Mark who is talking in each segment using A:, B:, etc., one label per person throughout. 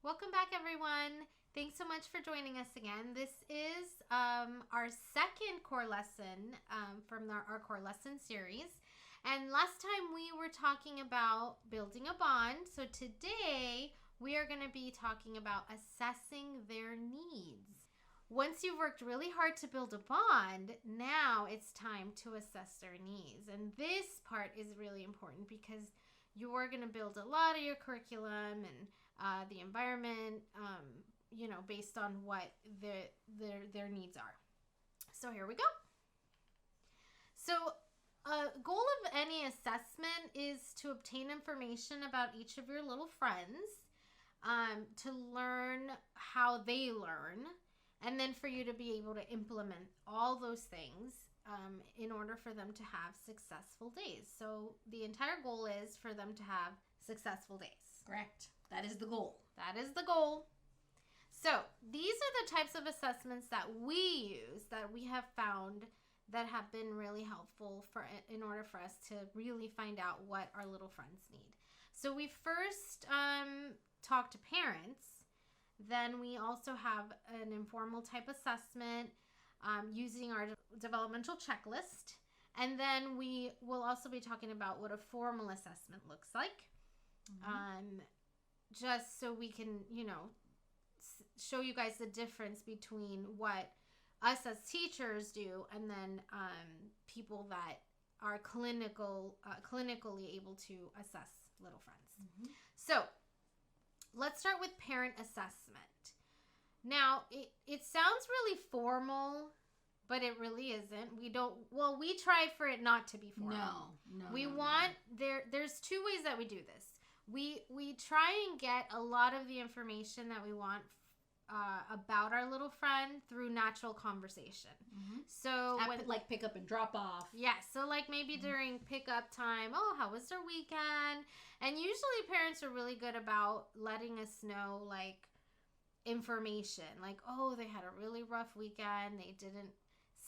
A: Welcome back, everyone. Thanks so much for joining us again. This is our second core lesson from our core lesson series. And last time we were talking about building a bond. So today we are going to be talking about assessing their needs. Once you've worked really hard to build a bond, now it's time to assess their needs. And this part is really important because you're going to build a lot of your curriculum and the environment, based on what their needs are. So here we go. So a goal of any assessment is to obtain information about each of your little friends, to learn how they learn, and then for you to be able to implement all those things in order for them to have successful days. So the entire goal is for them to have successful days.
B: Correct. That is the goal.
A: That is the goal. So these are the types of assessments that we use that we have found that have been really helpful in order for us to really find out what our little friends need. So we first talk to parents. Then we also have an informal type assessment using our developmental checklist. And then we will also be talking about what a formal assessment looks like. Just so we can, show you guys the difference between what us as teachers do and then people that are clinically able to assess little friends. So let's start with parent assessment. Now, it sounds really formal, but it really isn't. We try for it not to be formal. There's two ways that we do this. We try and get a lot of the information that we want about our little friend through natural conversation. So
B: like pick up and drop off.
A: Yeah, so like maybe during pickup time, how was their weekend? And usually parents are really good about letting us know like information. Like, they had a really rough weekend. They didn't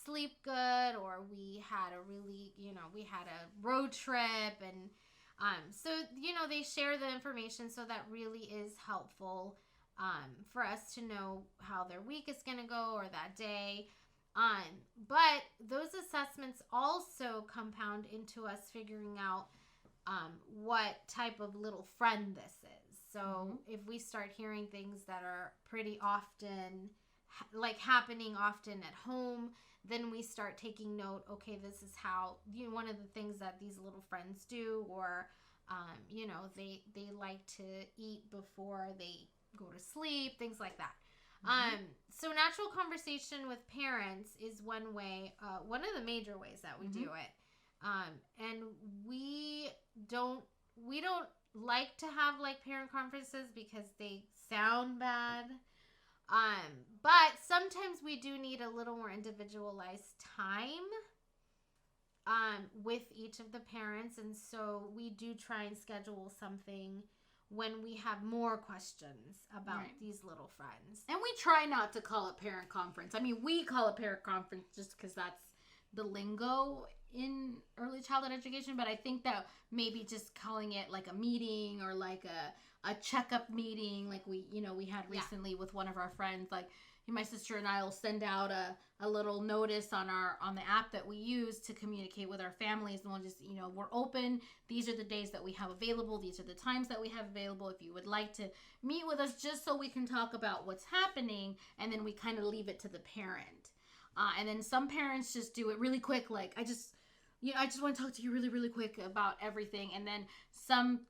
A: sleep good, or we had we had a road trip, and so they share the information, so that really is helpful for us to know how their week is going to go or that day. But those assessments also compound into us figuring out what type of little friend this is. So if we start hearing things that are pretty often, like happening often at home, then we start taking note, okay, this is how, one of the things that these little friends do, or, they like to eat before they go to sleep, things like that. So natural conversation with parents is one way, one of the major ways that we do it. And we don't like to have like parent conferences because they sound bad. But sometimes we do need a little more individualized time with each of the parents, and so we do try and schedule something when we have more questions about these little friends.
B: And we try not to call it parent conference. I mean, we call it parent conference just because that's the lingo in early childhood education, but I think that maybe just calling it like a meeting or like a checkup meeting, like we had recently with one of our friends, like my sister and I will send out a little notice on the app that we use to communicate with our families, and we'll just, we're open. These are the days that we have available. These are the times that we have available. If you would like to meet with us, just so we can talk about what's happening, and then we kind of leave it to the parent. And then some parents just do it really quick, like I just want to talk to you really, really quick about everything. And then some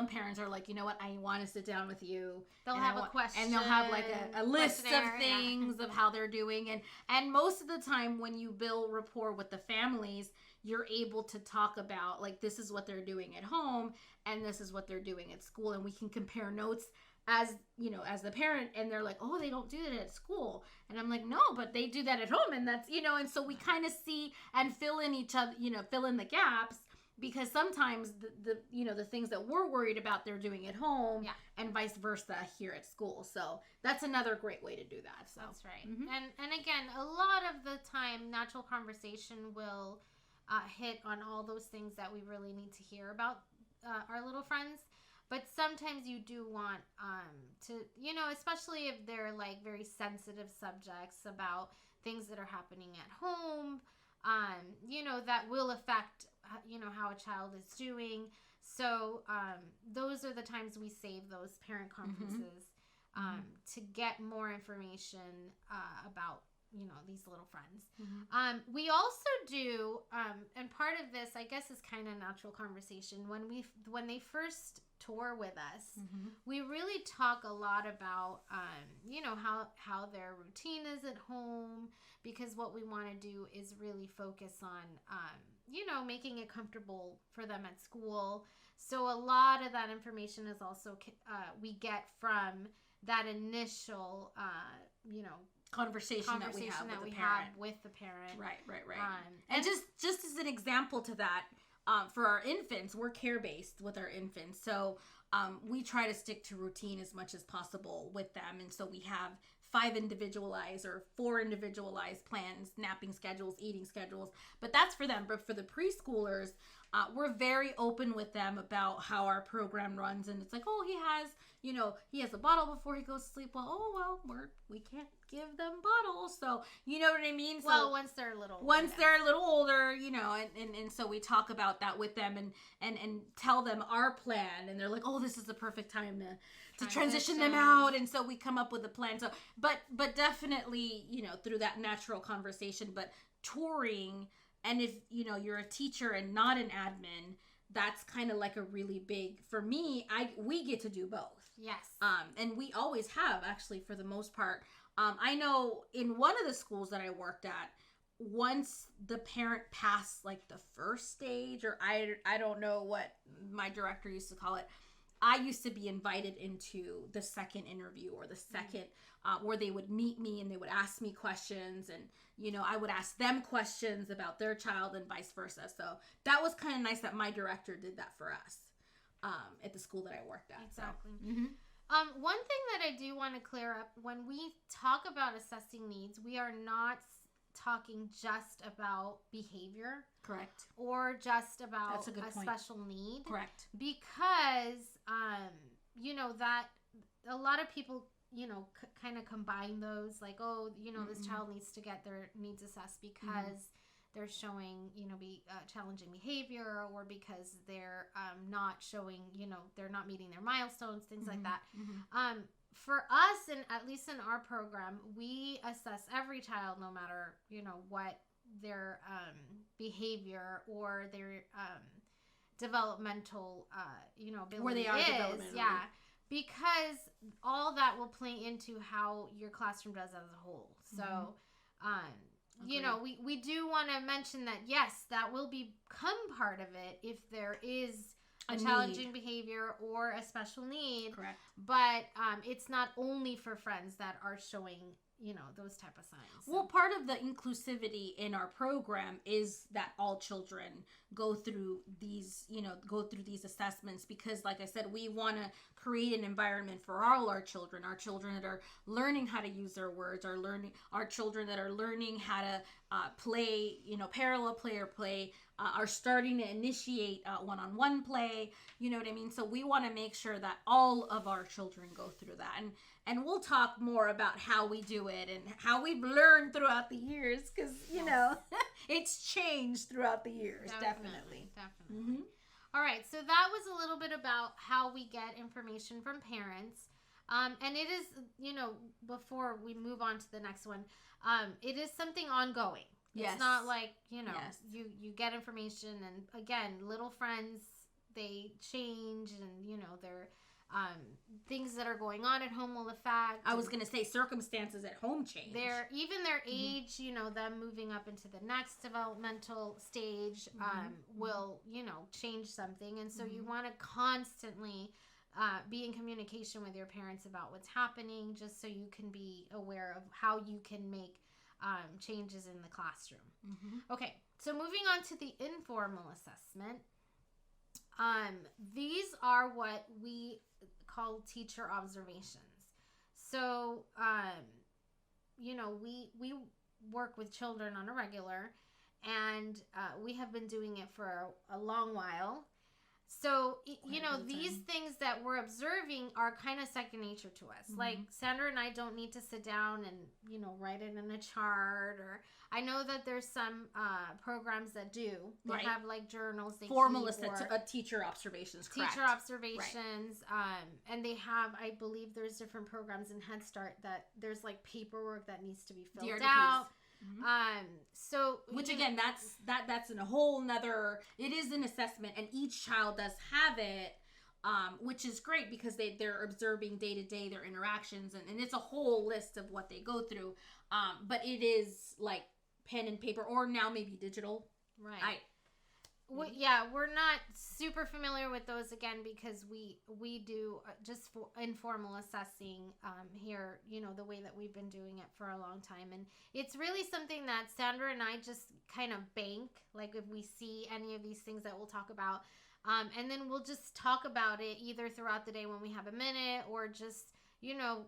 B: parents are like, you know what, I want to sit down with you.
A: They'll have a question.
B: And they'll have like a list of things of how they're doing. And most of the time when you build rapport with the families, you're able to talk about like, this is what they're doing at home and this is what they're doing at school. And we can compare notes as the parent, and they're like, they don't do that at school. And I'm like, no, but they do that at home. And that's, and so we kind of see and fill in each other, fill in the gaps, because sometimes the things that we're worried about, they're doing at home, and vice versa here at school. So that's another great way to do that. So
A: that's right. And again, a lot of the time, natural conversation will hit on all those things that we really need to hear about our little friends. But sometimes you do want to, especially if they're like very sensitive subjects about things that are happening at home, that will affect, how a child is doing. So those are the times we save those parent conferences to get more information about these little friends. We also do, and part of this, I guess, is kind of natural conversation. When they first tour with us, we really talk a lot about, how their routine is at home, because what we want to do is really focus on, making it comfortable for them at school. So a lot of that information is also we get from that initial,
B: conversation that we have
A: with the parent.
B: Right. And just as an example to that, for our infants, we're care-based with our infants. So we try to stick to routine as much as possible with them. And so we have 5 individualized or 4 individualized plans, napping schedules, eating schedules. But that's for them. But for the preschoolers, we're very open with them about how our program runs. And it's like, oh, he has a bottle before he goes to sleep. Well, we can't give them bottles. So, you know what I mean? So,
A: once they're a little
B: older, and so we talk about that with them and tell them our plan. And they're like, oh, this is the perfect time to transition them out. And so we come up with a plan. So, but definitely, through that natural conversation, but touring. And if, you're a teacher and not an admin, that's kind of like a really big, for me, we get to do both.
A: Yes.
B: And we always have, actually, for the most part. I know in one of the schools that I worked at, once the parent passed like the first stage, or I don't know what my director used to call it, I used to be invited into the second interview or the second where they would meet me and they would ask me questions, and I would ask them questions about their child and vice versa. So that was kind of nice that my director did that for us at the school that I worked at.
A: Exactly.
B: So.
A: One thing that I do want to clear up, when we talk about assessing needs, we are not talking just about behavior.
B: Correct.
A: Or just about
B: a
A: special need.
B: Correct.
A: Because, that a lot of people, kind of combine those, like, oh, this child needs to get their needs assessed because they're showing, challenging behavior, or because they're not showing, they're not meeting their milestones, things like that. For us, and at least in our program, we assess every child, no matter, what their behavior or their developmental, ability
B: where they are
A: is.
B: developmentally.
A: Yeah. Because all that will play into how your classroom does as a whole. So, we do want to mention that, yes, that will become part of it if there is a challenging behavior or a special need.
B: Correct.
A: But it's not only for friends that are showing, those type of signs.
B: So. Well, part of the inclusivity in our program is that all children go through these assessments, because, like I said, we want to create an environment for all our children that are learning how to use their words, our children that are learning how to play, parallel play or play, are starting to initiate one-on-one play, you know what I mean? So we want to make sure that all of our children go through that. And we'll talk more about how we do it and how we've learned throughout the years, because, it's changed throughout the years, definitely.
A: All right, so that was a little bit about how we get information from parents. And it is, before we move on to the next one, it is something ongoing.
B: Yes.
A: It's not like, you get information, and again, little friends, they change, and, they're things that are going on at home will affect.
B: I was going to say circumstances at home change.
A: Even their age, them moving up into the next developmental stage will, change something. And so you want to constantly be in communication with your parents about what's happening, just so you can be aware of how you can make changes in the classroom. Okay, so moving on to the informal assessment. These are what we call teacher observations. So, we work with children on a regular, and we have been doing it for a long while. So, you
B: Quite a
A: know,
B: bit of
A: these
B: time.
A: things that we're observing are kind of second nature to us.
B: Mhm.
A: Like, Sandra and I don't need to sit down and, you know, write it in a chart. Or I know that there's some programs that do. They
B: Right.
A: have, like, journals they
B: Formalist
A: keep, or
B: teacher observations, correct.
A: teacher observations. Right. And they have, I believe there's different programs in Head Start that there's, like, paperwork that needs to be filled
B: DRDPs.
A: out.
B: Mhm.
A: So
B: which
A: you-
B: again, that's in a whole nother. It is an assessment, and each child does have it, which is great because they're observing day to day their interactions, and it's a whole list of what they go through. But it is like pen and paper, or now maybe digital.
A: right. Yeah, we're not super familiar with those again because we do just informal assessing here, you know, the way that we've been doing it for a long time. And it's really something that Sandra and I just kind of bank, like if we see any of these things that we'll talk about. And then we'll just talk about it either throughout the day when we have a minute, or just, you know,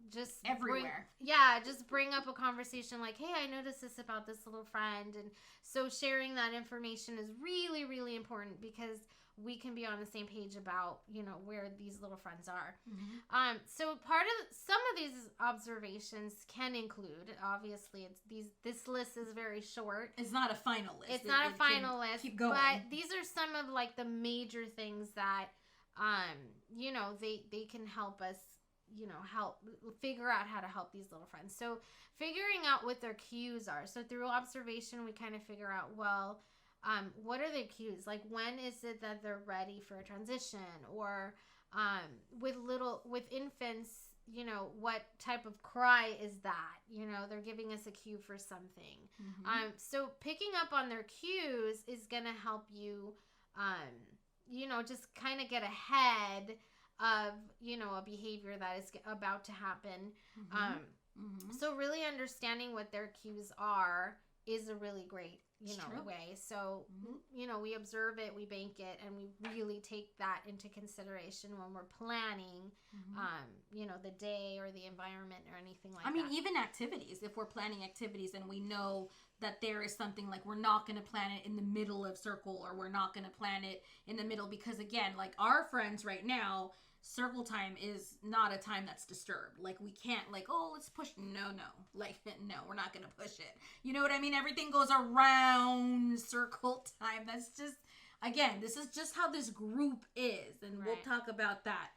A: just
B: Everywhere.
A: Just bring up a conversation like, hey, I noticed this about this little friend. And so sharing that information is really, really important because we can be on the same page about, you know, where these little friends are.
B: Mhm.
A: So part of some of these observations can include, obviously, this list is very short.
B: It's not a final list.
A: It's not a final list.
B: Keep going.
A: But these are some of like the major things that, you know, they can help us, you know, help figure out how to help these little friends. So figuring out what their cues are. So through observation, we kind of figure out, well, what are their cues? Like, when is it that they're ready for a transition? Or with infants, you know, what type of cry is that? You know, they're giving us a cue for something.
B: Mhm.
A: So picking up on their cues is going to help you, you know, just kind of get ahead of, you know, a behavior that is about to happen. So really understanding what their cues are is a really great, you
B: It's
A: know,
B: true.
A: way. So, you know, we observe it, we bank it, and we really take that into consideration when we're planning, you know, the day or the environment or anything like that.
B: I mean, even activities. If we're planning activities and we know that there is something like we're not going to plan it in the middle of circle, or we're not going to plan it in the middle, because again, like our friends right now, circle time is not a time that's disturbed. Like, we can't like, oh, let's push. No. Like, no, we're not going to push it. You know what I mean? Everything goes around circle time. That's just, again, this is just how this group is. And we'll
A: Right.
B: talk about that.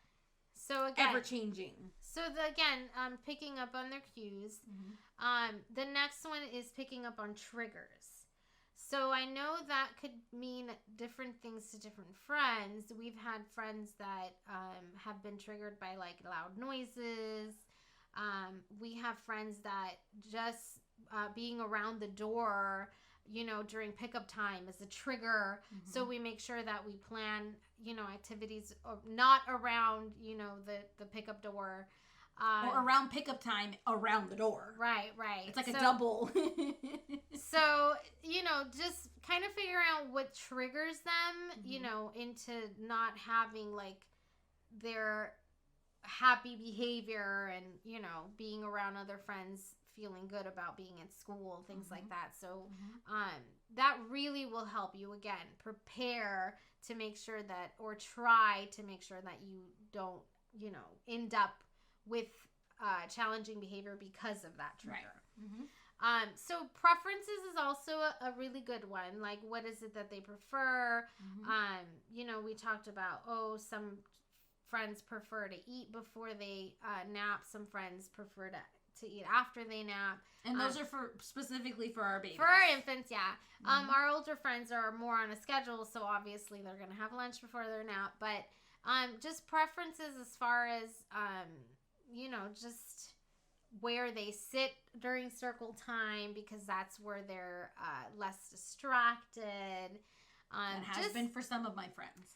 A: So again,
B: Ever changing.
A: So picking up on their cues. The next one is picking up on triggers. So I know that could mean different things to different friends. We've had friends that have been triggered by like loud noises. We have friends that just being around the door, you know, during pickup time is a trigger. So we make sure that we plan, you know, activities not around, you know, the pickup door.
B: Or around pickup time, around the door.
A: Right.
B: It's like a double.
A: So, you know, just kind of figuring out what triggers them, you know, into not having like their happy behavior and, you know, being around other friends, feeling good about being at school, things like that. So, that really will help you, again, prepare to make sure that, or try to make sure that you don't, you know, end up with challenging behavior because of that trigger.
B: Right.
A: So preferences is also a really good one. Like, what is it that they prefer? You know, we talked about, some friends prefer to eat before they nap. Some friends prefer to eat after they nap.
B: And those are specifically for our babies.
A: For our infants, yeah. Our older friends are more on a schedule, so obviously they're going to have lunch before their nap. But just preferences as far as, you know, just where they sit during circle time, because that's where they're less distracted.
B: And has been for some of my friends.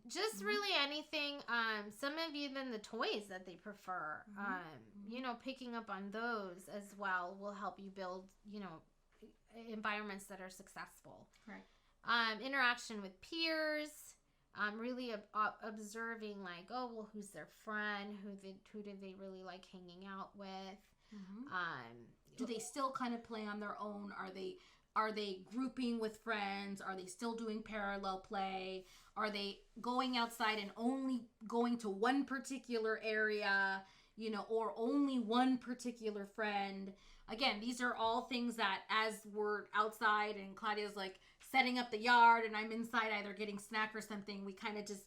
A: Just really anything. Some of even the toys that they prefer. You know, picking up on those as well will help you build, you know, environments that are successful.
B: Right.
A: Interaction with peers. Really observing like, who's their friend? Who do they really like hanging out with?
B: Do they still kind of play on their own? Are they Are they grouping with friends? Are they still doing parallel play? Are they going outside and only going to one particular area, or only one particular friend? Again, these are all things that as we're outside and Claudia's like setting up the yard and I'm inside either getting snack or something, we kind of just,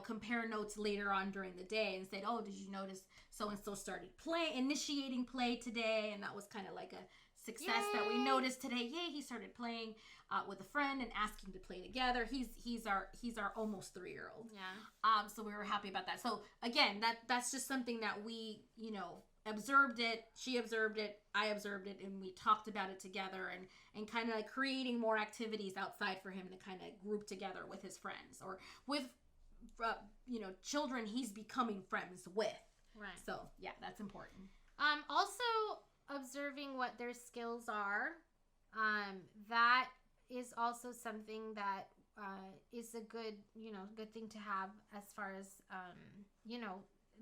B: compare notes later on during the day and said, oh, did you notice so-and-so started initiating play today? And that was kind of like a success that we noticed today. Yay, he started playing with a friend and asking to play together. He's our almost 3-year-old.
A: Yeah.
B: So we were happy about that. So again, that's just something that we, observed it. She observed it. I observed it, and we talked about it together and kind of like creating more activities outside for him to kind of group together with his friends or with, children he's becoming friends with.
A: Right.
B: So yeah, that's important.
A: Also observing what their skills are. That is also something that is a good, good thing to have as far as,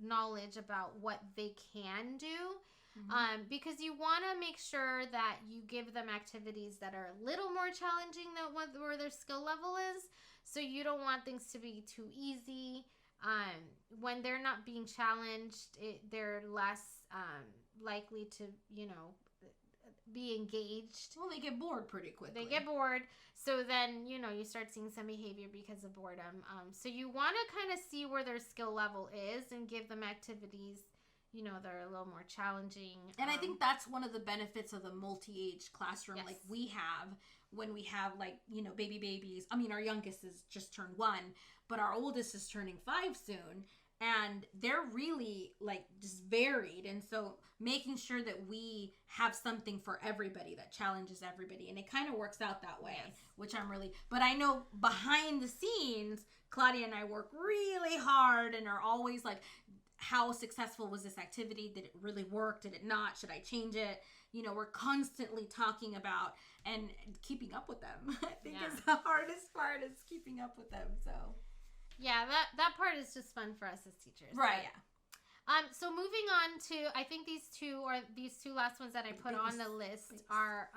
A: knowledge about what they can do.
B: Mm-hmm.
A: Because you want to make sure that you give them activities that are a little more challenging than where their skill level is. So you don't want things to be too easy. When they're not being challenged, they're less likely to, be engaged.
B: Well, they get bored pretty quickly.
A: They get bored. So then, you start seeing some behavior because of boredom. So you want to kind of see where their skill level is and give them activities, that are a little more challenging.
B: And I think that's one of the benefits of the multi-age classroom
A: Yes.
B: like we have when we have baby babies. I mean, our youngest is just turned 1, but our oldest is turning 5 soon. And they're really just varied. And so making sure that we have something for everybody that challenges everybody. And it kind of works out that way,
A: Yes.
B: which but I know behind the scenes, Claudia and I work really hard and are always like, how successful was this activity? Did it really work? Did it not? Should I change it? We're constantly talking about and keeping up with them. I think is the hardest part is keeping up with them. So
A: yeah, that part is just fun for us as teachers.
B: right. Yeah.
A: So moving on to, I think these two last ones that I put on the list are,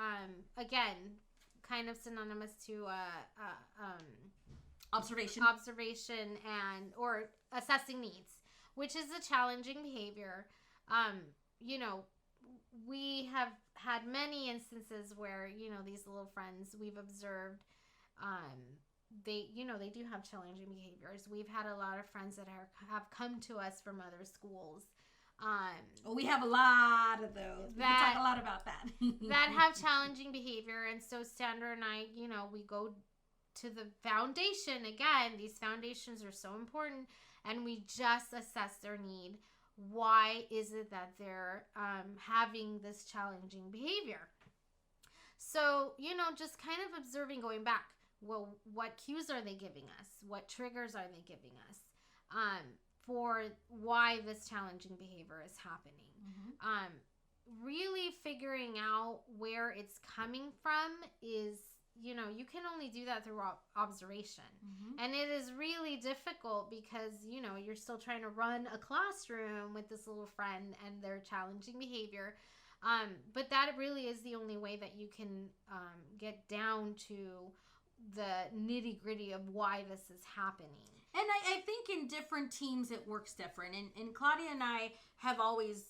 A: again, kind of synonymous to
B: Observation
A: or assessing needs, which is a challenging behavior. We have had many instances where, these little friends we've observed, they do have challenging behaviors. We've had a lot of friends that have come to us from other schools.
B: We have a lot of those. We can talk a lot about that.
A: that have challenging behavior. And so Sandra and I, we go to the foundation. Again, these foundations are so important. And we just assess their need. Why is it that they're having this challenging behavior? So, just kind of observing, going back. Well, what cues are they giving us? What triggers are they giving us for why this challenging behavior is happening? Mm-hmm. Really figuring out where it's coming from is, you can only do that through observation. Mm-hmm. And it is really difficult because, you're still trying to run a classroom with this little friend and their challenging behavior. But that really is the only way that you can get down to the nitty-gritty of why this is happening.
B: And I think in different teams it works different. And Claudia and I have always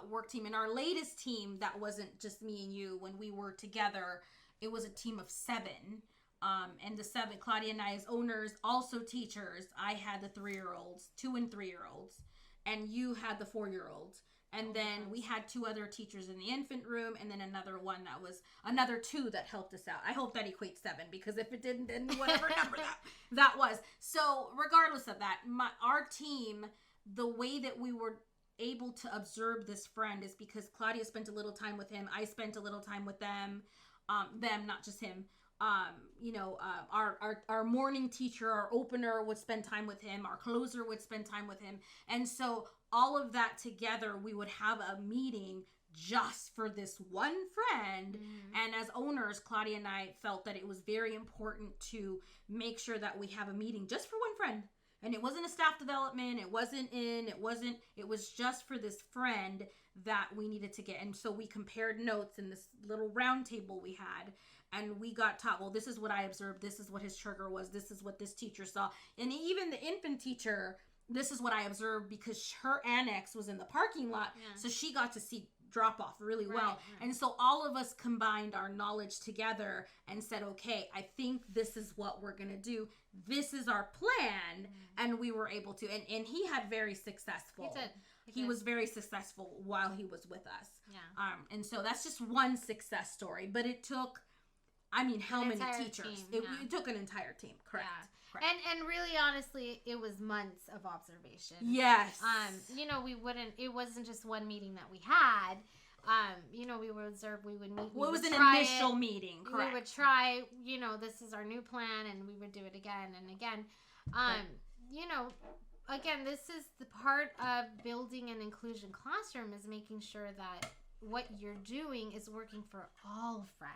B: worked team. In our latest team, that wasn't just me and you. When we were together, it was a team of 7. And the 7, Claudia and I as owners, also teachers. I had the 3-year-olds, 2 and 3-year-olds, and you had the 4-year-olds. And then we had 2 other teachers in the infant room, and then another 2 that helped us out. I hope that equates 7, because if it didn't, then whatever number that was. So regardless of that, our team, the way that we were able to observe this friend is because Claudia spent a little time with him. I spent a little time with them, not just him. Our morning teacher, our opener would spend time with him. Our closer would spend time with him. And so all of that together, we would have a meeting just for this one friend. Mm-hmm. And as owners, Claudia and I felt that it was very important to make sure that we have a meeting just for one friend,
C: And it wasn't a staff development. It was just for this friend that we needed to get. And so we compared notes in this little round table we had. And we got taught, well, this is what I observed. This is what his trigger was. This is what this teacher saw. And even the infant teacher, this is what I observed because her annex was in the parking lot. Yeah. So she got to see drop off really well. Right. And so all of us combined our knowledge together and said, okay, I think this is what we're going to do. This is our plan. And we were able to, and he had very successful. He was very successful while he was with us.
A: Yeah.
C: And so that's just one success story, but it took, how many teachers? It took an entire team. Correct.
A: Yeah.
C: Correct.
A: And really, honestly, it was months of observation.
C: Yes.
A: It wasn't just one meeting that we had. We would observe, we would meet.
C: Well, it was an initial meeting, correct.
A: We would try, this is our new plan, and we would do it again and again. Again, this is the part of building an inclusion classroom is making sure that what you're doing is working for all friends.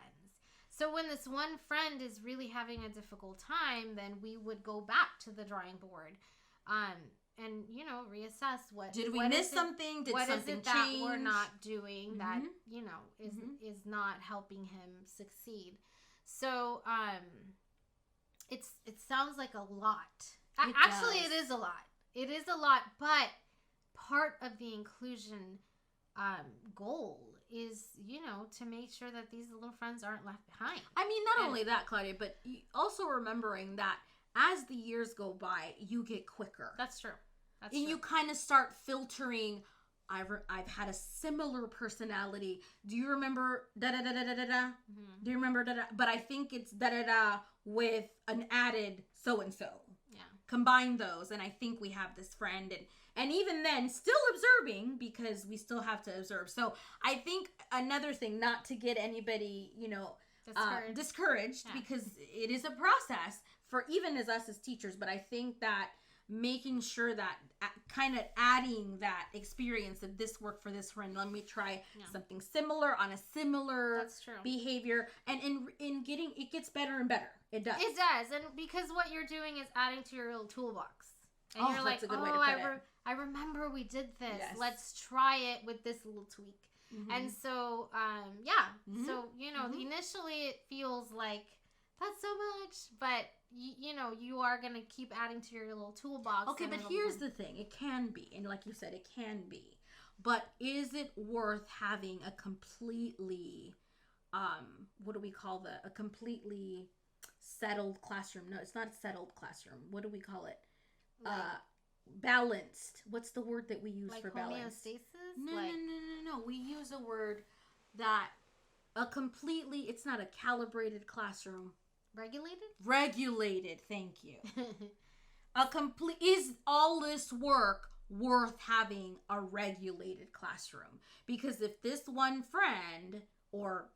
A: So when this one friend is really having a difficult time, then we would go back to the drawing board, and reassess what
C: did we miss something? Did something change?
A: That we're not doing that is not helping him succeed. So it sounds like a lot. Actually, it is a lot. It is a lot, but part of the inclusion goal is, to make sure that these little friends aren't left behind.
C: Not only that, Claudia, but also remembering that as the years go by, you get quicker.
A: That's true.
C: You kind of start filtering. I've had a similar personality. Do you remember da-da-da-da-da-da? Mm-hmm. Do you remember da-da? But I think it's da-da-da with an added so-and-so.
A: Yeah.
C: Combine those, and I think we have this friend, and even then, still observing, because we still have to observe. So I think another thing, not to get anybody, discouraged, because it is a process for even as us as teachers, but I think that making sure that kind of adding that experience of this worked for this friend, let me try something similar on a similar behavior, and in getting, it gets better and better. It does.
A: And because what you're doing is adding to your little toolbox. And you're like, I remember we did this. Yes. Let's try it with this little tweak. Mm-hmm. And so, Mm-hmm. So, initially it feels like that's so much, but you are going to keep adding to your little toolbox.
C: Okay, but here's the thing. It can be, and like you said, it can be. But is it worth having a completely, a completely settled classroom? No, it's not a settled classroom. What do we call it? Balanced. What's the word that we use for balance?
A: Homeostasis?
C: No. We use a word that it's not a calibrated classroom. Regulated, thank you. Is all this work worth having a regulated classroom? Because if this one friend or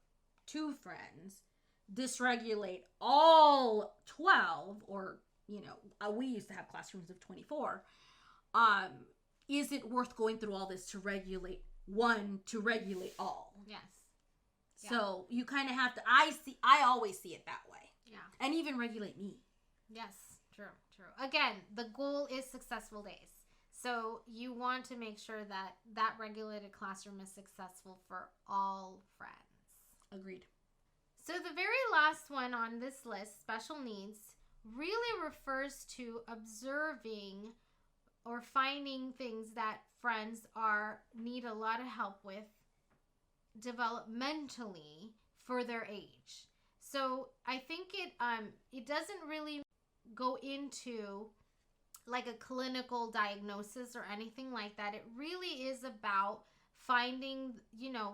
C: two friends dysregulate all 12, or we used to have classrooms of 24, is it worth going through all this to regulate one to regulate all?
A: Yes.
C: Yeah. So you kind of have to, I always see it that way.
A: Yeah.
C: And even regulate me.
A: Yes, true. Again, the goal is successful days. So you want to make sure that regulated classroom is successful for all friends.
C: Agreed.
A: So the very last one on this list, special needs, really refers to observing or finding things that friends need a lot of help with developmentally for their age. So I think it doesn't really go into like a clinical diagnosis or anything like that. It really is about finding,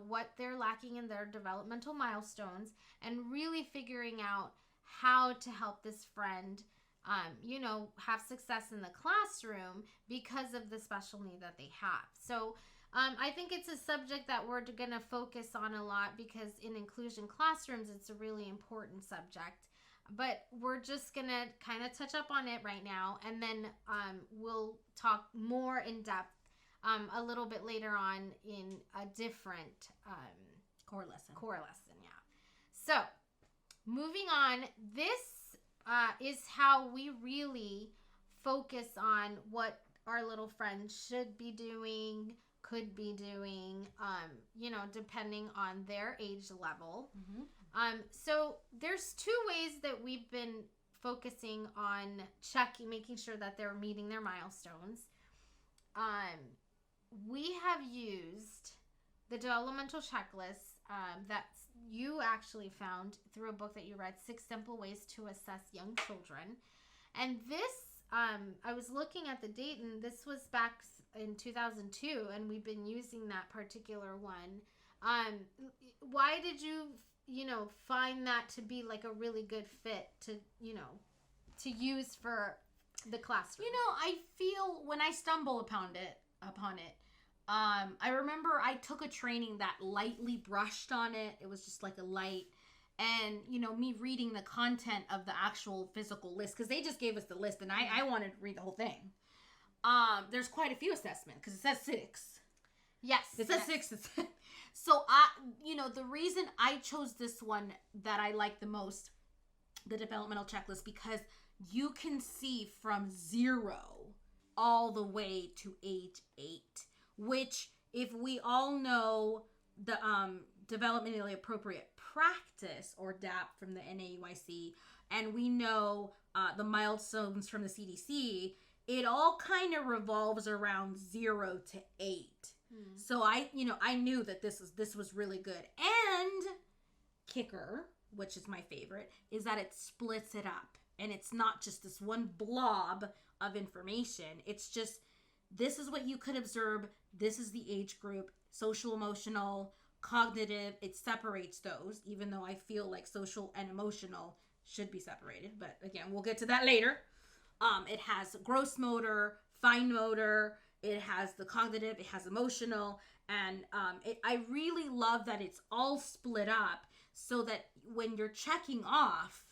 A: what they're lacking in their developmental milestones and really figuring out how to help this friend, have success in the classroom because of the special need that they have. So I think it's a subject that we're going to focus on a lot because in inclusion classrooms, it's a really important subject. But we're just going to kind of touch up on it right now, and then we'll talk more in depth a little bit later on in a different
C: core lesson.
A: So, moving on, this is how we really focus on what our little friends should be doing, could be doing, depending on their age level. So there's 2 ways that we've been focusing on making sure that they're meeting their milestones. We have used the developmental checklist that you actually found through a book that you read, 6 Simple Ways to Assess Young Children. And this, I was looking at the date, and this was back in 2002, and we've been using that particular one. Why did you find that to be like a really good fit to use for the classroom?
C: I feel when I stumble upon it, I remember I took a training that lightly brushed on it. It was just like a light. And, me reading the content of the actual physical list, because they just gave us the list, and I wanted to read the whole thing. There's quite a few assessments, because it says 6.
A: Yes.
C: It says 6. So, the reason I chose this one that I like the most, the developmental checklist, because you can see from 0 all the way to age 8, which, if we all know the developmentally appropriate practice, or DAP from the NAUIC, and we know the milestones from the CDC, it all kind of revolves around 0 to 8. So I knew that this was really good. And kicker, which is my favorite, is that it splits it up, and it's not just this one blob of information. It's just, this is what you could observe. This is the age group, social, emotional, cognitive. It separates those, even though I feel like social and emotional should be separated. But again, we'll get to that later. It has gross motor, fine motor. It has the cognitive. It has emotional. And I really love that it's all split up, so that when you're checking off,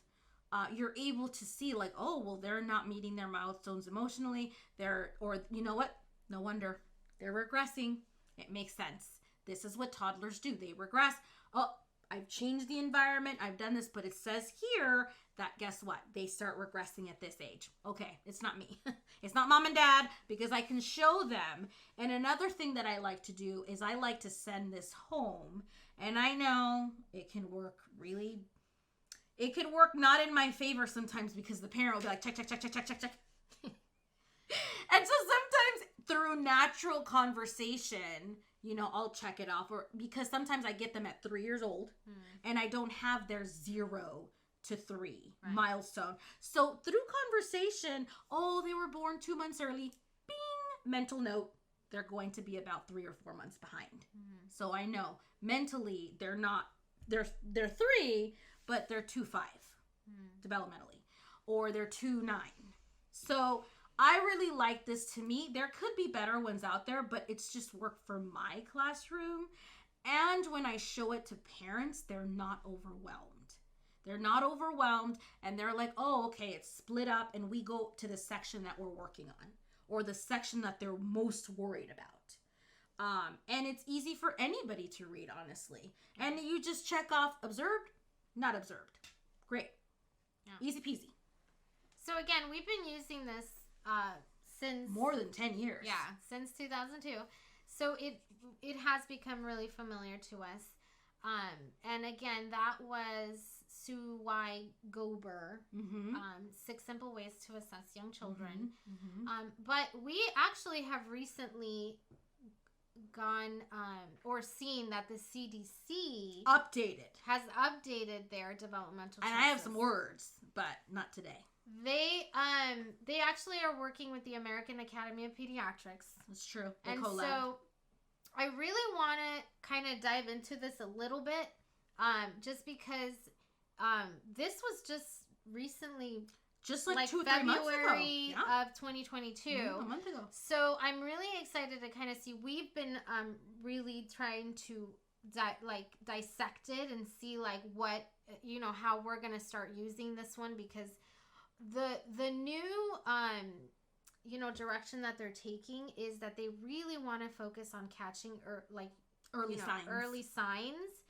C: you're able to see like, oh, well, they're not meeting their milestones emotionally. Or you know what? No wonder they're regressing. It makes sense. This is what toddlers do. They regress. Oh, I've changed the environment. I've done this, but it says here that, guess what? They start regressing at this age. Okay, it's not me. It's not mom and dad, because I can show them. And another thing that I like to do is I like to send this home. And I know it can work it could work not in my favor sometimes, because the parent will be like, check. And so sometimes through natural conversation, I'll check it off, or because sometimes I get them at 3 years old and I don't have their 0 to 3 milestone. So through conversation, oh, they were born 2 months early. Bing, mental note, they're going to be about 3 or 4 months behind. So I know mentally they're 3, but they're 2.5 developmentally, or they're 2.9. So I really like this. To me, there could be better ones out there, but it's just worked for my classroom. And when I show it to parents, they're not overwhelmed. And they're like, oh, okay, it's split up, and we go to the section that we're working on, or the section that they're most worried about. And it's easy for anybody to read, honestly. And you just check off observed, not observed. Great. Yeah. Easy peasy.
A: So again, we've been using this since
C: more than 10 years.
A: Yeah, since 2002. So it has become really familiar to us. And again, that was Sue Y. Gober, 6 Simple Ways to Assess Young Children. But we actually have recently gone or seen that the CDC has updated their developmental
C: and I have some words, but not today.
A: They actually are working with the American Academy of Pediatrics.
C: That's true.
A: And so I really want to kind of dive into this a little bit, just because this was just recently,
C: just like 2 or 3
A: February
C: months ago.
A: Of 2022.
C: A month ago.
A: So I'm really excited to kind of see. We've been really trying to dissect it and see like what, how we're going to start using this one, because the new direction that they're taking is that they really want to focus on catching early signs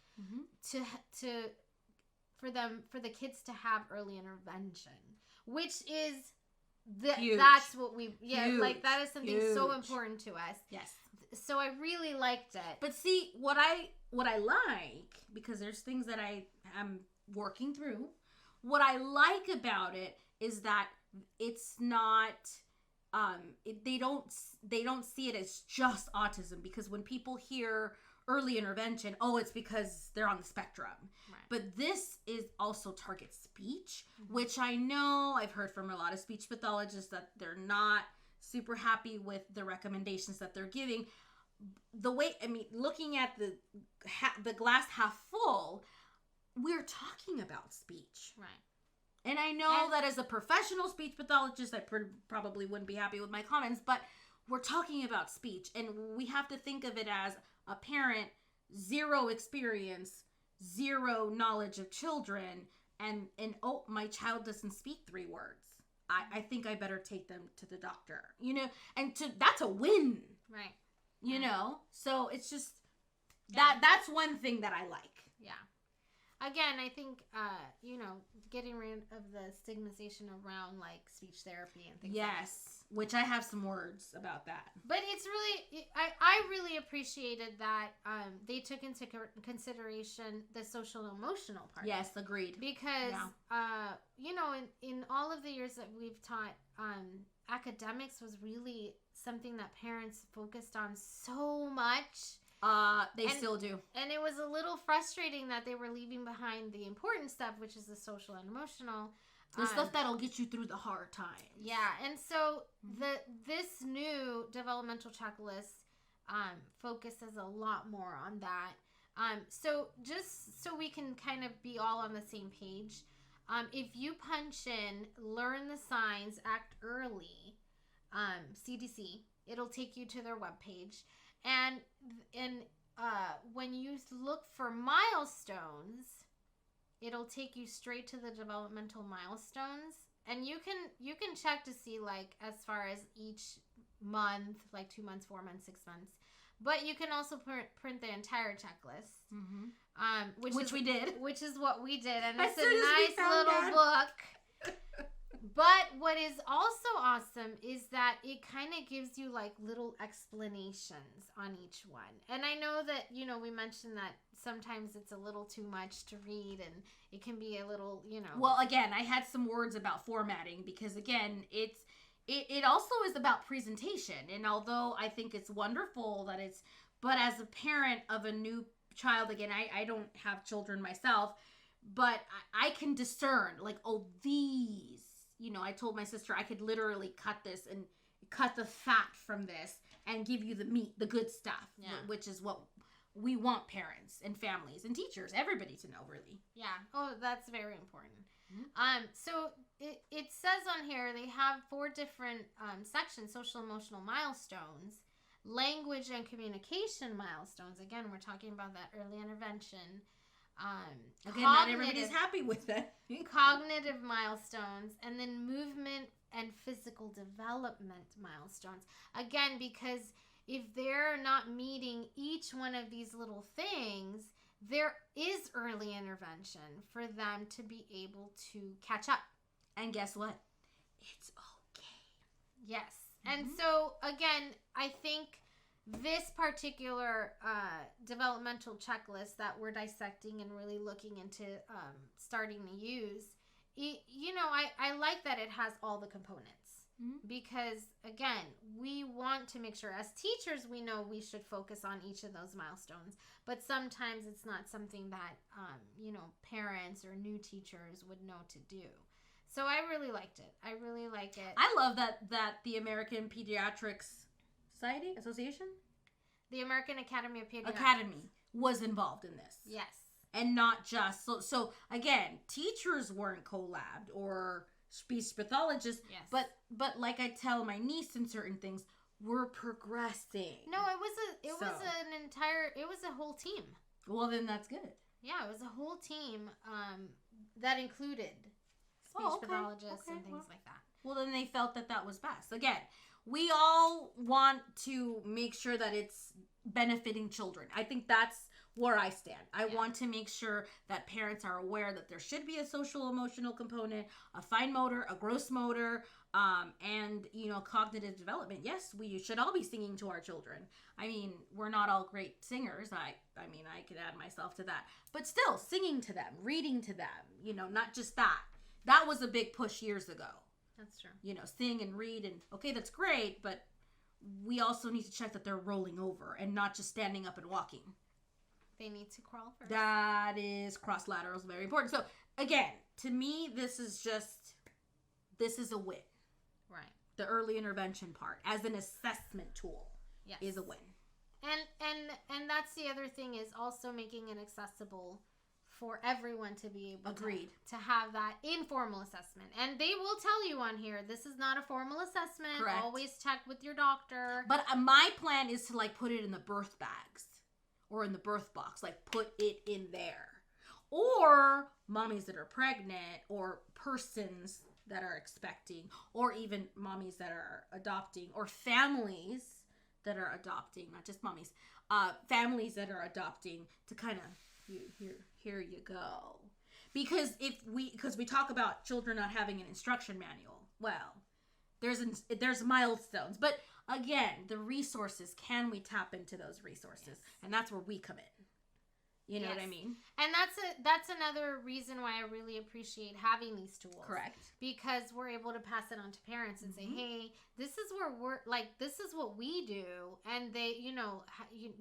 A: for the kids to have early intervention, which is
C: Huge.
A: that's what we
C: Huge.
A: like that is something so
C: Huge.
A: important to us.
C: Yes.
A: So I really liked it.
C: But see, what I like, because there's things that I am working through. What I like about it is that it's not they don't see it as just autism, because when people hear early intervention, oh, it's because they're on the spectrum.
A: Right.
C: But this is also target speech, which I know I've heard from a lot of speech pathologists that they're not super happy with the recommendations that they're giving. The way, I mean, looking at the glass half full, we're talking about speech.
A: Right.
C: And I know that as a professional speech pathologist, I probably wouldn't be happy with my comments, but we're talking about speech, and we have to think of it as a parent, zero experience, zero knowledge of children, and oh, my child doesn't speak 3 words. I think I better take them to the doctor, you know, and that's a win.
A: Right.
C: You know, so it's just that's one thing that I like.
A: Yeah. Again, I think you know, getting rid of the stigmatization around like speech therapy and things.
C: Yes, which I have some words about that.
A: But it's really, I really appreciated that they took into consideration the social and emotional part.
C: Yes, agreed.
A: Because you know, in all of the years that we've taught, academics was really something that parents focused on so much.
C: They still do.
A: And it was a little frustrating that they were leaving behind the important stuff, which is the social and emotional.
C: The stuff that'll get you through the hard times.
A: Yeah, and so this new developmental checklist focuses a lot more on that. So just so we can kind of be all on the same page, if you punch in learn the signs, act early, CDC, it'll take you to their webpage. And when you look for milestones, it'll take you straight to the developmental milestones, and you can check to see like as far as each month, like 2 months, 4 months, 6 months. But you can also print the entire checklist, which we did, which is what we did, and it's a nice little book. But what is also awesome is that it kind of gives you like little explanations on each one. And I know that, you know, we mentioned that sometimes it's a little too much to read and it can be a little, you know.
C: Well, again, I had some words about formatting because, again, it also is about presentation. And although I think it's wonderful that but as a parent of a new child, again, I don't have children myself, but I can discern like, oh, these. You know, I told my sister I could literally cut this and cut the fat from this and give you the meat, the good stuff, which is what we want parents and families and teachers, everybody to know, really.
A: Yeah. Oh, that's very important. So it says on here they have 4 different sections: social emotional milestones, language and communication milestones. Again, we're talking about that early intervention.
C: Again, not everybody's happy with it.
A: Cognitive milestones, and then movement and physical development milestones. Again, because if they're not meeting each one of these little things, there is early intervention for them to be able to catch up.
C: And guess what? It's okay.
A: Yes. And so, again, I think this particular developmental checklist that we're dissecting and really looking into starting to use, you know, I like that it has all the components. Because, again, we want to make sure as teachers we know we should focus on each of those milestones. But sometimes it's not something that, you know, parents or new teachers would know to do. So I really liked it. I really like it.
C: I love that the American Pediatrics Association?
A: The American Academy of Pediatrics.
C: Academy was involved in this.
A: Yes.
C: And not just, so again, teachers weren't collabed or speech pathologists.
A: Yes.
C: But like I tell my niece in certain things, we're progressing.
A: No, it was a whole team.
C: Well, then that's good.
A: Yeah, it was a whole team that included speech pathologists and things like that.
C: Well, then they felt that was best. Again, we all want to make sure that it's benefiting children. I think that's where I stand. I want to make sure that parents are aware that there should be a social emotional component, a fine motor, a gross motor, And, cognitive development. Yes, we should all be singing to our children. I mean, we're not all great singers. I mean, I could add myself to that. But still, singing to them, reading to them, not just that. That was a big push years ago.
A: That's true.
C: Sing and read and, okay, that's great, but we also need to check that they're rolling over and not just standing up and walking.
A: They need to crawl first.
C: That is cross laterals, very important. So, again, to me, this is a win.
A: Right.
C: The early intervention part as an assessment tool is a win.
A: And that's the other thing, is also making it accessible for everyone to be able to have that informal assessment. And they will tell you on here, this is not a formal assessment.
C: Correct.
A: Always check with your doctor.
C: But my plan is to put it in the birth bags or in the birth box, put it in there. Or mommies that are pregnant, or persons that are expecting, or even mommies that are adopting, or families that are adopting, not just mommies, families that are adopting, to kind of, here you go. Because we talk about children not having an instruction manual. Well, there's milestones, but again, the resources, can we tap into those resources? Yes. And that's where we come in. You know what I mean?
A: And that's another reason why I really appreciate having these tools.
C: Correct.
A: Because we're able to pass it on to parents and say, hey, this is where this is what we do. And they,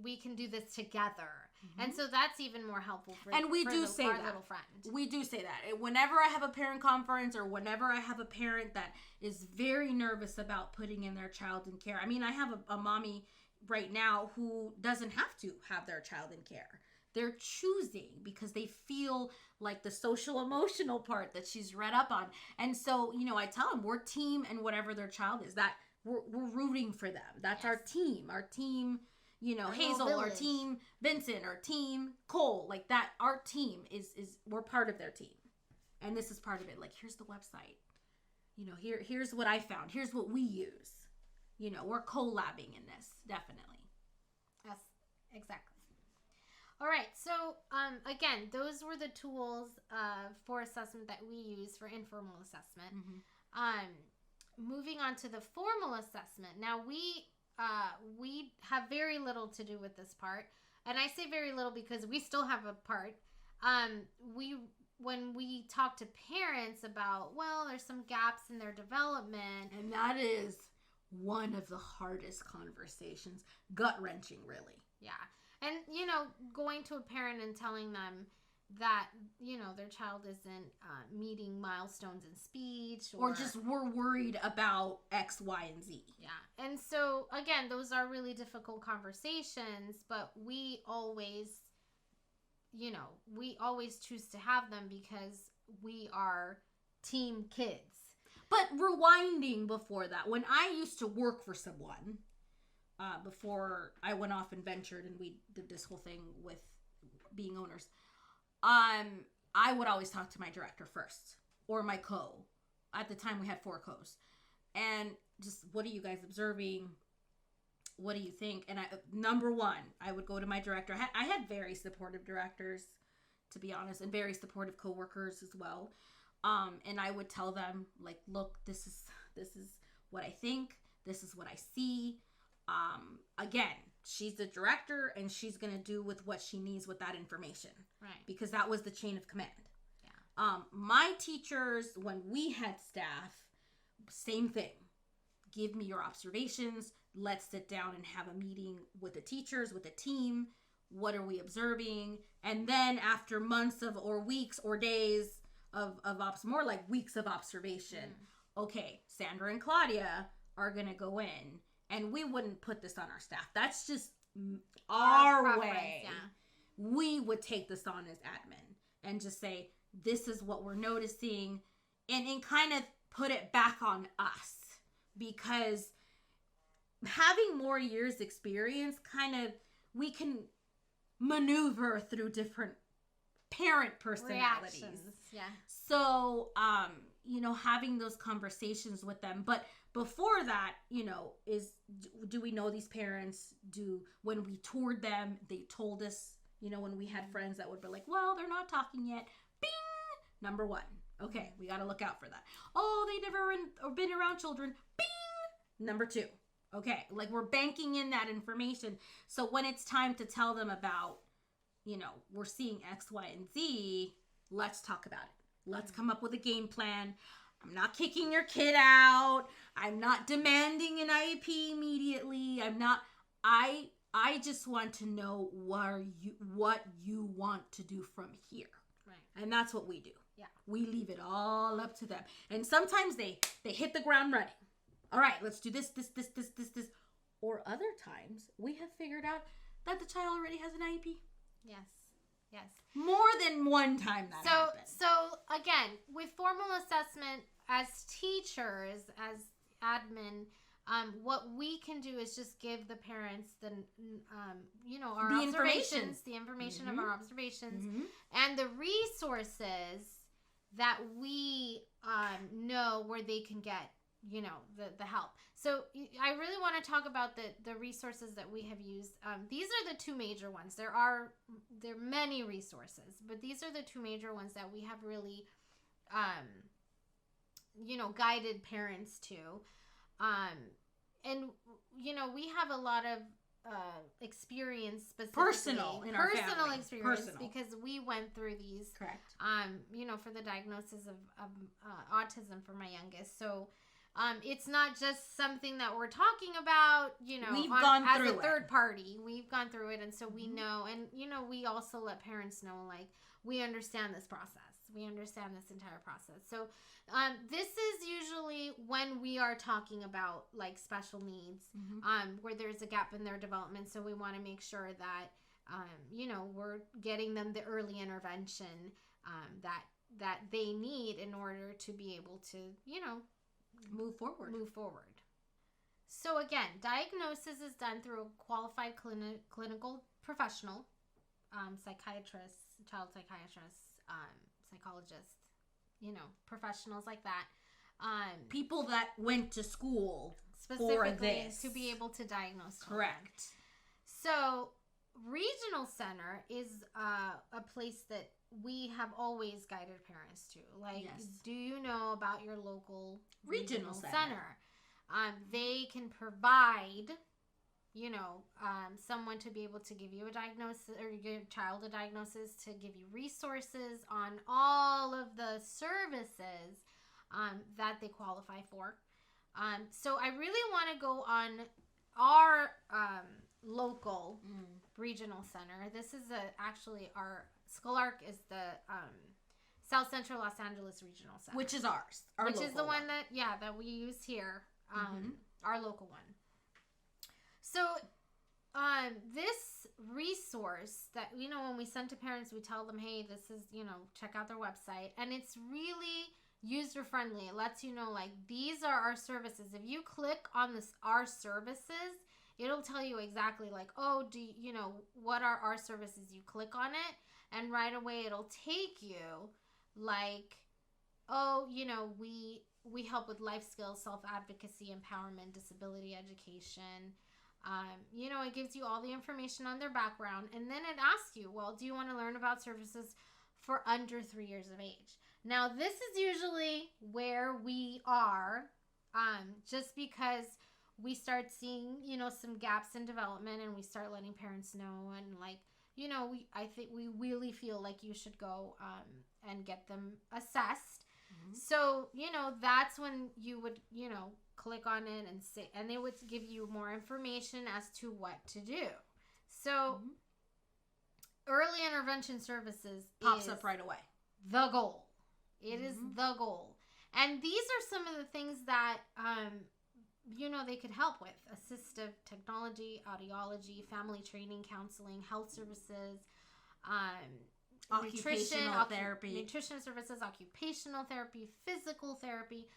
A: we can do this together. And so that's even more helpful for
C: and we do say
A: our
C: that.
A: Little friend.
C: We do say that. Whenever I have a parent conference, or whenever I have a parent that is very nervous about putting in their child in care. I mean, I have a mommy right now who doesn't have to have their child in care. They're choosing because they feel like the social emotional part that she's read up on. And so, I tell them we're team, and whatever their child is, that we're rooting for them. That's our team. Our team, our Hazel, our team Vincent, our team Cole, like that. Our team is we're part of their team. And this is part of it. Here's the website. Here's what I found. Here's what we use. We're collabing in this, definitely.
A: Yes, exactly. All right, so again, those were the tools for assessment that we use for informal assessment. Moving on to the formal assessment. Now, we have very little to do with this part, and I say very little because we still have a part. When we talk to parents about, there's some gaps in their development,
C: and that is one of the hardest conversations, gut-wrenching, really.
A: Yeah. And, going to a parent and telling them that, their child isn't meeting milestones in speech.
C: Or just we're worried about X, Y, and Z.
A: Yeah. And so, again, those are really difficult conversations, but we always choose to have them because we are team kids.
C: But rewinding before that, when I used to work for someone, before I went off and ventured and we did this whole thing with being owners, I would always talk to my director first, or my co. At the time we had 4 co's. And just, what are you guys observing? What do you think? And number one, I would go to my director. I had very supportive directors, to be honest, and very supportive coworkers as well. And I would tell them, look, this is what I think. This is what I see. Again, she's the director, and she's going to do with what she needs with that information.
A: Right.
C: Because that was the chain of command.
A: Yeah.
C: My teachers, when we had staff, same thing. Give me your observations. Let's sit down and have a meeting with the teachers, with the team. What are we observing? And then after months or weeks or days of more like weeks of observation, okay, Sandra and Claudia are going to go in. And we wouldn't put this on our staff. That's just our way. Yeah. We would take this on as admin and just say, this is what we're noticing, and kind of put it back on us. Because having more years experience, we can maneuver through different parent personalities.
A: Reactions. Yeah.
C: So, having those conversations with them. But before that, do we know these parents? When we toured them, they told us, when we had friends that would be like, well, they're not talking yet. Bing! Number one. Okay, we got to look out for that. Oh, they never been around children. Bing! Number 2. Okay, like we're banking in that information. So when it's time to tell them about, we're seeing X, Y, and Z, let's talk about it. Let's come up with a game plan. I'm not kicking your kid out. I'm not demanding an IEP immediately. I just want to know what you want to do from here.
A: Right.
C: And that's what we do.
A: Yeah.
C: We leave it all up to them. And sometimes they hit the ground running. All right, let's do this. Or other times we have figured out that the child already has an IEP.
A: Yes.
C: More than one time that happens.
A: So again, with formal assessment as teachers, as admin, what we can do is just give the parents the observations, the information of our observations, and the resources that we know where they can get, the help. So I really want to talk about the resources that we have used. These are the 2 major ones. There are many resources, but these are the 2 major ones that we have really, guided parents to. And we have a lot of experience, specifically
C: personal
A: experience, because we went through these.
C: Correct.
A: For the diagnosis of autism for my youngest. So it's not just something that we're talking about,
C: we've gone
A: as
C: through
A: a third party. We've gone through it, and so we know, and we also let parents know, like, we understand this process. We understand this entire process. So this is usually when we are talking about, like, special needs, where there's a gap in their development. So we want to make sure that we're getting them the early intervention that they need in order to be able to
C: move forward.
A: So again, diagnosis is done through a qualified clinical professional, psychiatrists, child psychiatrists, psychologists, professionals like that.
C: People that went to school
A: specifically
C: for this.
A: To be able to diagnose children.
C: Correct.
A: So regional center is a place that we have always guided parents to. Like,
C: yes.
A: Do you know about your local
C: regional center?
A: They can provide, someone to be able to give you a diagnosis, or your child a diagnosis, to give you resources on all of the services that they qualify for. So I really want to go on our local regional center. This is actually our SchoolArc is the South Central Los Angeles Regional Center,
C: which is ours,
A: which is the one that we use here, our local one. So this resource that when we send to parents, we tell them, hey, this is check out their website, and it's really user friendly. It lets you know, like, these are our services. If you click on this our services, it'll tell you exactly, like, oh, what are our services? You click on it, and right away it'll take you, like, oh, we help with life skills, self-advocacy, empowerment, disability education. It gives you all the information on their background, and then it asks you, well, do you want to learn about services for under 3 years of age? Now, this is usually where we are, just because we start seeing, some gaps in development, and we start letting parents know, and, like, I think we really feel like you should go and get them assessed. So, that's when you would, click on it and say, and it would give you more information as to what to do. So, early intervention services
C: pops up right away.
A: The goal. It is the goal. And these are some of the things that, they could help with: assistive technology, audiology, family training, counseling, health services,
C: occupational therapy,
A: nutrition services, occupational therapy, physical therapy.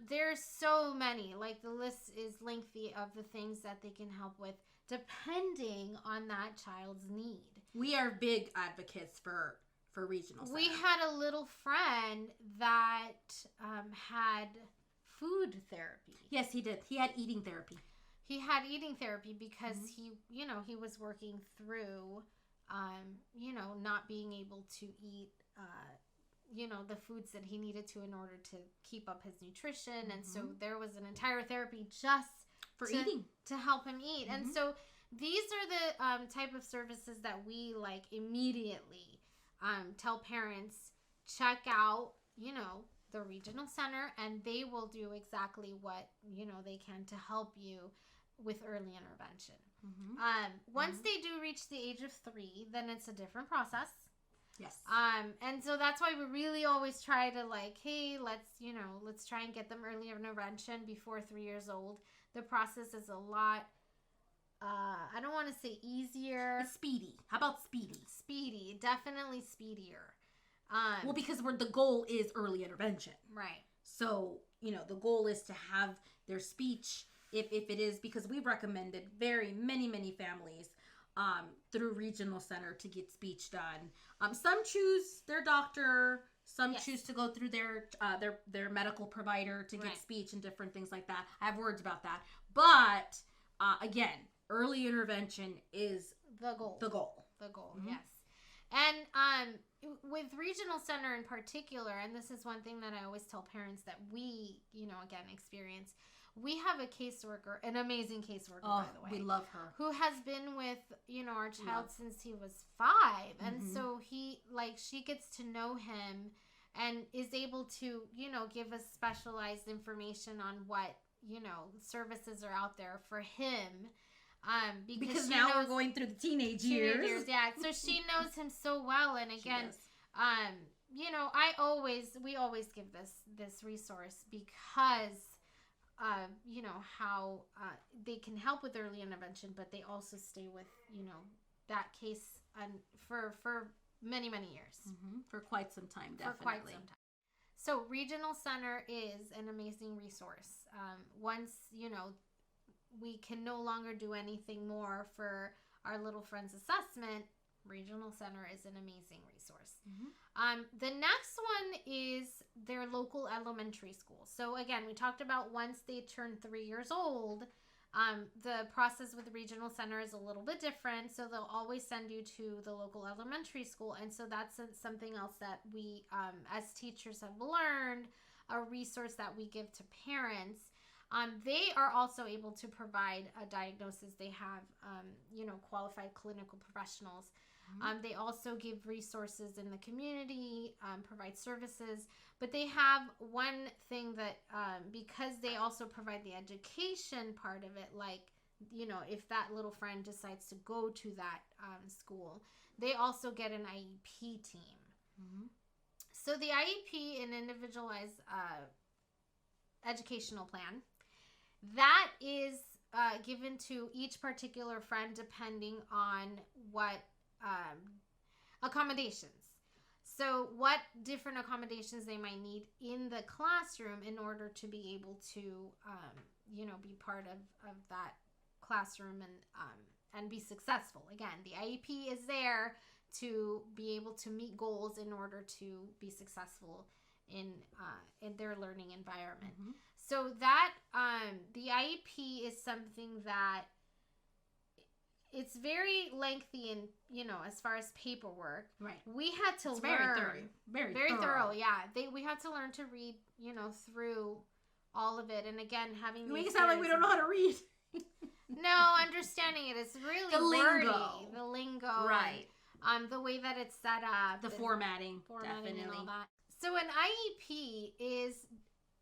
A: There's so many. Like, the list is lengthy of the things that they can help with, depending on that child's need.
C: We are big advocates for regional center.
A: We had a little friend that had food therapy.
C: Yes, he did. He had eating therapy.
A: He had eating therapy because he was working through, not being able to eat the foods that he needed to in order to keep up his nutrition. And so there was an entire therapy just
C: for eating
A: to help him eat. And so these are the type of services that we like immediately tell parents, check out, the regional center, and they will do exactly what, they can to help you with early intervention. Once they do reach the age of 3, then it's a different process.
C: Yes.
A: And so that's why we really always try to like, hey, let's try and get them early intervention before 3 years old. The process is a lot, I don't want to say easier.
C: It's speedy. How about speedy?
A: Speedy. Definitely speedier.
C: Well, because the goal is early intervention.
A: Right.
C: So, the goal is to have their speech, if it is, because we've recommended many families through regional center to get speech done. Some choose their doctor, some choose to go through their medical provider to get speech and different things like that. I have words about that. But again, early intervention is the goal. The goal,
A: yes. And with regional center in particular, and this is one thing that I always tell parents that we, again, experience. We have a caseworker, an amazing caseworker, by the way.
C: We love her.
A: Who has been with, our child since he was 5. And so she gets to know him and is able to, give us specialized information on what, services are out there for him.
C: Because now we're going through the teenage years.
A: Yeah. So she knows him so well. And again, we always give this resource because how they can help with early intervention, but they also stay with, that case for many years.
C: For quite some time, definitely.
A: For quite some time. So regional center is an amazing resource. Once, we can no longer do anything more for our little friend's assessment, regional center is an amazing resource. The next one is their local elementary school. So again, we talked about once they turn 3 years old, the process with the regional center is a little bit different. So they'll always send you to the local elementary school. And so that's something else that we, as teachers, have learned, a resource that we give to parents. They are also able to provide a diagnosis. They have, qualified clinical professionals. They also give resources in the community, provide services, but they have one thing that, because they also provide the education part of it, like, if that little friend decides to go to that school, they also get an IEP team. So the IEP, an individualized educational plan, that is given to each particular friend depending on what accommodations. So what different accommodations they might need in the classroom in order to be able to, be part of that classroom and be successful. Again, the IEP is there to be able to meet goals in order to be successful in their learning environment. So that the IEP is something that it's very lengthy and, as far as paperwork.
C: Right.
A: We had to learn. Very thorough. Yeah. We had to learn to read, through all of it. And again, having...
C: You make it sound like we don't know how to read.
A: No, understanding it. It's really
C: the
A: wordy.
C: lingo.
A: The lingo.
C: Right.
A: And, the way that it's set up.
C: The formatting. Definitely.
A: And all that. So an IEP is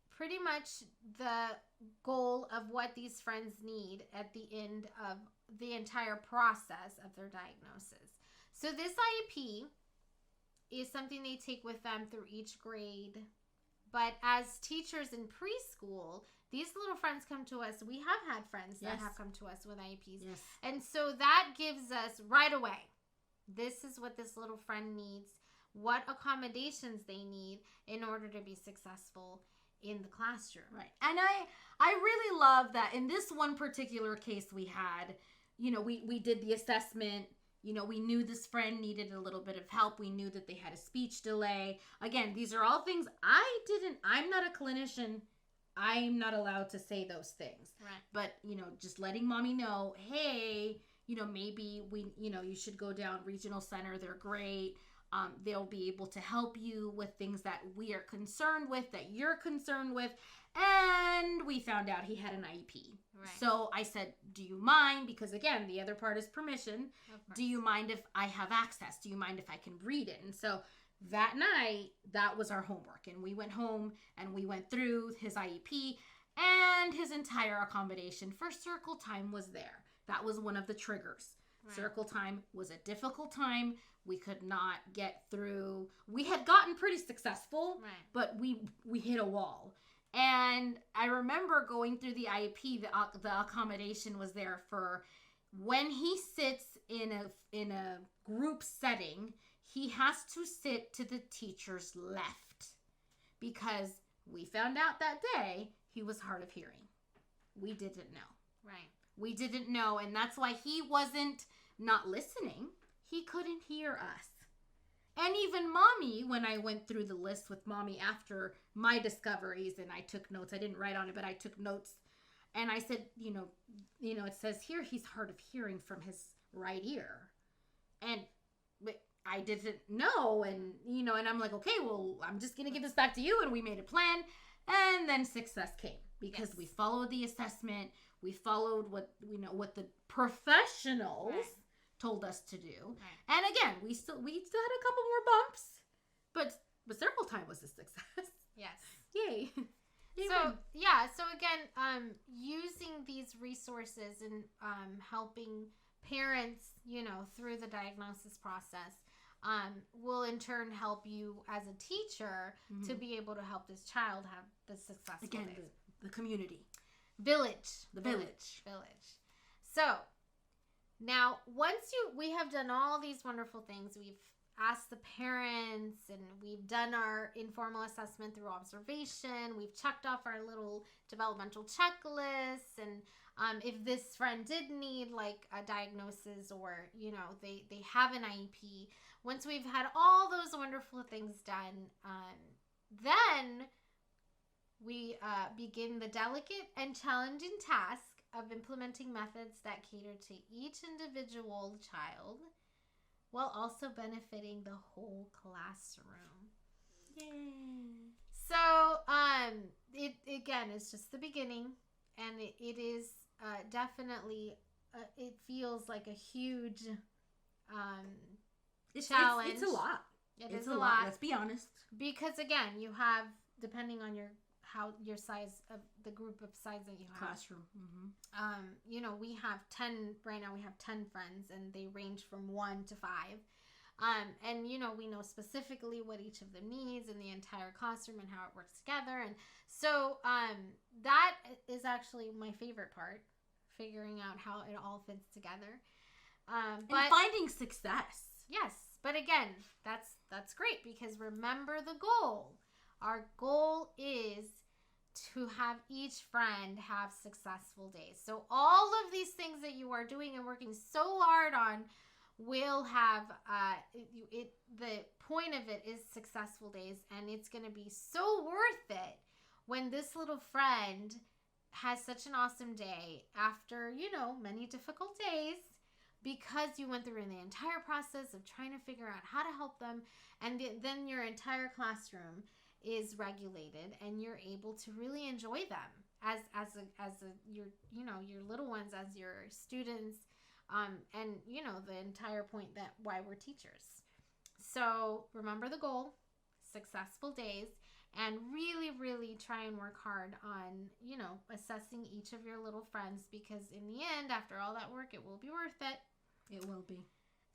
A: pretty much the goal of what these friends need at the end of the entire process of their diagnosis. So this IEP is something they take with them through each grade. But as teachers in preschool, these little friends come to us. We have had friends that have come to us with IEPs.
C: Yes.
A: And so that gives us right away, this is what this little friend needs, what accommodations they need in order to be successful in the classroom.
C: Right. And I really love that in this one particular case we had, we did the assessment. We knew this friend needed a little bit of help. We knew that they had a speech delay. Again, these are all things I'm not a clinician. I'm not allowed to say those things.
A: Right.
C: But, just letting mommy know, hey, maybe you should go down regional center. They're great. They'll be able to help you with things that we are concerned with, that you're concerned with. And we found out he had an IEP.
A: Right.
C: So I said, do you mind? Because again, the other part is permission. Do you mind if I have access? Do you mind if I can read it? And so that night, that was our homework. And we went home and we went through his IEP, and his entire accommodation for circle time was there. That was one of the triggers. Right. Circle time was a difficult time. We could not get through. We had gotten pretty successful,
A: right, but
C: we hit a wall. And I remember going through the IEP, the accommodation was there for when he sits in a group setting, he has to sit to the teacher's left, because we found out that day he was hard of hearing. We didn't know.
A: Right.
C: We didn't know, and that's why he wasn't not listening. He couldn't hear us. And even Mommy, when I went through the list with Mommy after my discoveries, and I took notes, I didn't write on it, but I took notes, and I said, you know, it says here he's hard of hearing from his right ear. And I didn't know, and, and I'm like, okay, well, I'm just going to give this back to you, and we made a plan, and then success came, because we followed the assessment, we followed what the professionals told us to do. Right. And again, we still had a couple more bumps, but circle time was a success.
A: Yes.
C: Yay.
A: So again, using these resources and helping parents, through the diagnosis process, will in turn help you as a teacher to be able to help this child have the successful days.
C: The community.
A: Village.
C: The village.
A: So, now, we have done all these wonderful things. We've asked the parents, and we've done our informal assessment through observation. We've checked off our little developmental checklists, and if this friend did need like a diagnosis, or they have an IEP. Once we've had all those wonderful things done, then we begin the delicate and challenging task of implementing methods that cater to each individual child while also benefiting the whole classroom.
C: Yay.
A: So, it again, it's just the beginning, and it is definitely, it feels like a huge challenge.
C: It's a lot.
A: It's a lot.
C: Let's be honest.
A: Because again, you have, depending on your size of the group of size that you have.
C: Classroom. Mm-hmm.
A: We have 10, right now we have 10 friends, and they range from 1 to 5. And we know specifically what each of them needs in the entire classroom and how it works together. And so, that is actually my favorite part, figuring out how it all fits together. But
C: and finding success.
A: Yes. But again, that's great, because remember the goal. Our goal is to have each friend have successful days. So all of these things that you are doing and working so hard on will have, the point of it is successful days, and it's going to be so worth it when this little friend has such an awesome day after, many difficult days, because you went through the entire process of trying to figure out how to help them, and then your entire classroom is regulated, and you're able to really enjoy them as your little ones, as your students, and the entire point that why we're teachers. So remember the goal, successful days, and really, really try and work hard on assessing each of your little friends, because in the end, after all that work, it will be worth it.
C: It will be.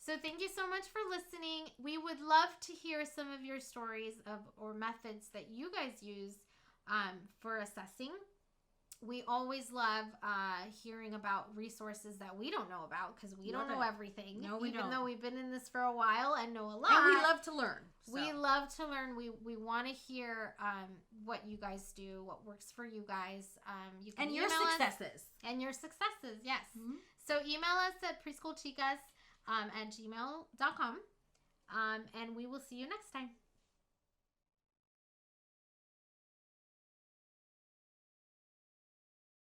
A: So thank you so much for listening. We would love to hear some of your stories or methods that you guys use for assessing. We always love hearing about resources that we don't know about, because we don't know everything.
C: No, we don't.
A: Even though we've been in this for a while and know a lot.
C: And we love to learn. So.
A: We love to learn. We want to hear what you guys do, what works for you guys. You can
C: your successes.
A: And your successes, yes.
C: Mm-hmm.
A: So email us at preschoolchicas at gmail.com. And we will see you next time.